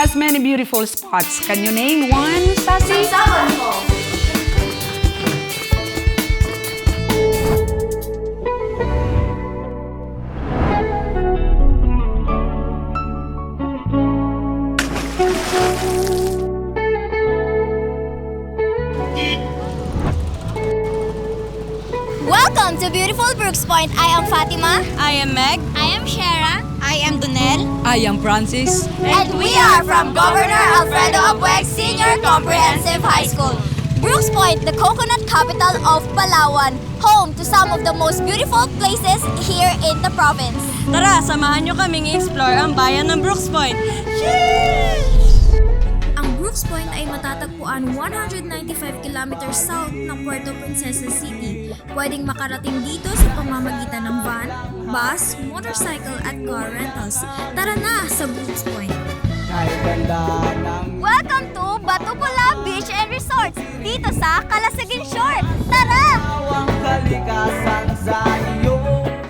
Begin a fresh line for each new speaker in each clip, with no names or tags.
has many beautiful spots. Can you name one, Sassy?
Sabon Falls.
Welcome to beautiful Brooks Point. I am Fatima.
I am Meg.
I am Shara. I am Dunel.
I am Francis.
And we are from Governor Alfredo Abueg Senior Comprehensive High School. Brooks Point, the coconut capital of Palawan, home to some of the most beautiful places here in the province.
Tara, samahan nyo kaming i-explore ang bayan ng Brooks Point.
Ang Brooks Point ay matatagpuan 195 kilometers south ng Puerto Princesa City. Pwedeng makarating dito sa pamamagitan ng van, bus, motorcycle at car rentals. Tara na sa Brooks Point!
Welcome to Batupula Beach and Resorts, dito sa Calasagin Shore. Tara!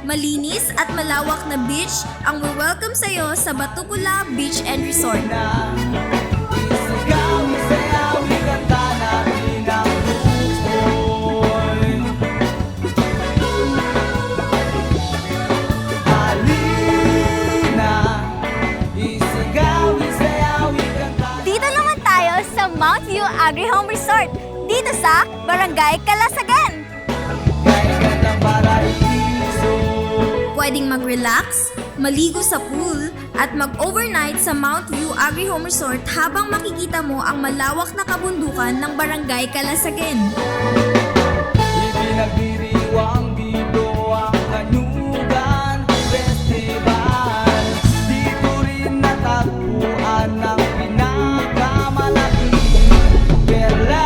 Malinis at malawak na beach ang welcome sa iyo sa Batupula Beach and Resort.
Dito naman tayo sa Mount View Agri-Home Resort, dito sa Barangay Calasagan.
Pwedeng mag-relax, maligo sa pool, at mag-overnight sa Mount View Agri-Home Resort habang makikita mo ang malawak na kabundukan ng Barangay Calasagan.
Ipinagdiriwang dito ang Kanugan Festival. Dito rin natagpuan ang pinakamalaking perlas.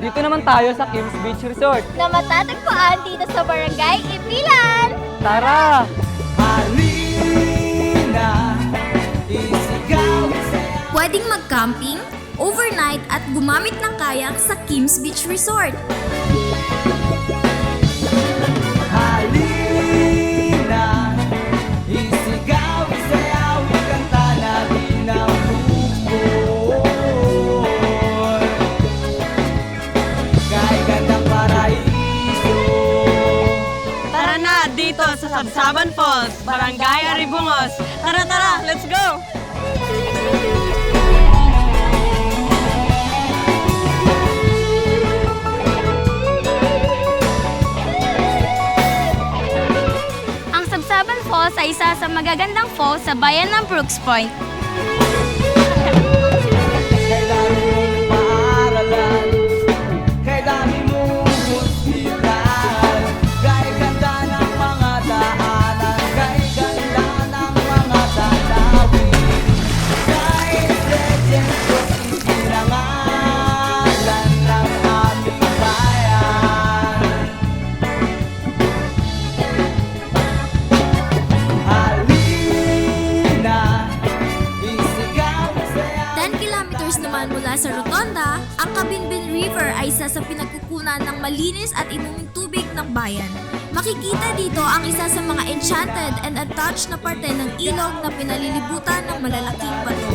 Dito naman tayo sa Kim's Beach Resort.
Na matatagpuan dito sa Barangay Ipilan.
Tara!
Halina, isigaw, isayaw.
Pwedeng mag-camping, overnight at gumamit ng kayak sa Kim's Beach Resort.
Halina, isigaw, isayaw, ikanta natin ang bukod. Kay gandang paraiso.
Tara na dito sa Sabsaban Falls, Barangay Aribungos. Tara, let's go!
Ang Sabsaban Falls ay isa sa magagandang falls sa bayan ng Brooks Point.
Kay dami mong paaralan, kay dami mong hospital, kay ganda ng mga daanan, kay ganda ng mga tanawin, kay legend ko isinangalan ng aming bayan. Halina, isigaw, isayaw.
10 kilometers naman mula sa Rotonda, ang Cabinbin River ay isa sa pinagkukunan ng malinis at inuming tubig ng bayan. Makikita dito ang isa sa mga enchanted and untouched na parte ng ilog na pinalilibutan ng malalaking bato.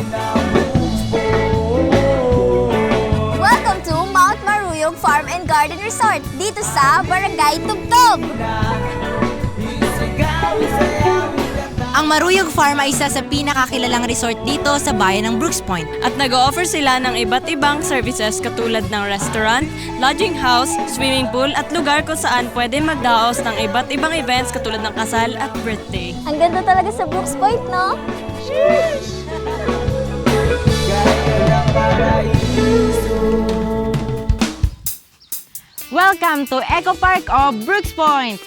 Welcome to Mount Maruyog Farm and Garden Resort, dito sa Barangay Tugtog.
Isigaw, isayaw, ikanta.
Ang Maruyog Farm ay isa sa pinakakilalang resort dito sa bayan ng Brooks Point.
At nag-o-offer sila ng iba't ibang services katulad ng restaurant, lodging house, swimming pool at lugar kung saan pwede magdaos ng iba't ibang events katulad ng kasal at birthday.
Ang ganda talaga sa Brooks Point, no?
Welcome to Eco Park of Brooks Point!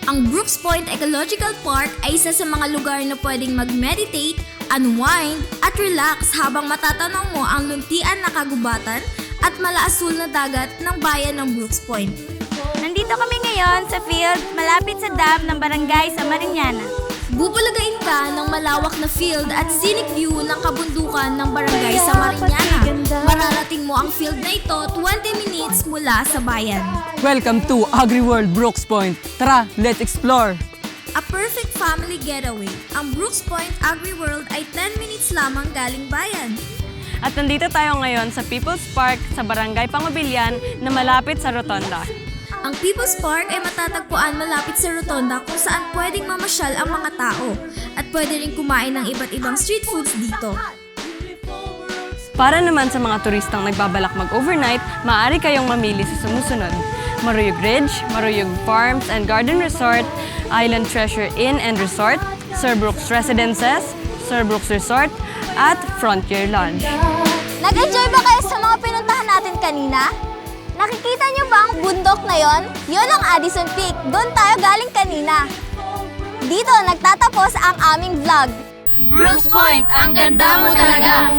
Ang Brooks Point Ecological Park ay isa sa mga lugar na pwedeng mag-meditate, unwind, at relax habang matatanaw mo ang luntian na kagubatan at malaasul na dagat ng bayan ng Brooks Point.
Nandito kami ngayon sa field malapit sa dam ng Barangay sa Mariñana.
Bubulagain ka ng malawak na field at scenic view ng kabundukan ng barangay sa Mariñana. Mararating mo ang field na ito 20 minutes mula sa bayan.
Welcome to AgriWorld Brooks Point. Tara, let's explore!
A perfect family getaway. Ang Brooks Point AgriWorld ay 10 minutes lamang galing bayan.
At nandito tayo ngayon sa People's Park sa Barangay Pangubilyan na malapit sa Rotonda.
Ang People's Park ay matatagpuan malapit sa Rotonda kung saan pwedeng mamasyal ang mga tao at pwede rin kumain ng iba't ibang street foods dito.
Para naman sa mga turistang nagbabalak mag-overnight, maaari kayong mamili sa sumusunod: Maruyog Ridge, Maruyog Farms and Garden Resort, Island Treasure Inn and Resort, Sir Brooks Residences, Sir Brooks Resort, at Frontier Lodge.
Nag-enjoy ba kayo sa mga pinuntahan natin kanina? Nakikita niyo ba ang bundok na yon? Yon ang Addison Peak. Doon tayo galing kanina. Dito nagtatapos ang aming vlog.
Brooks Point, ang ganda mo talaga!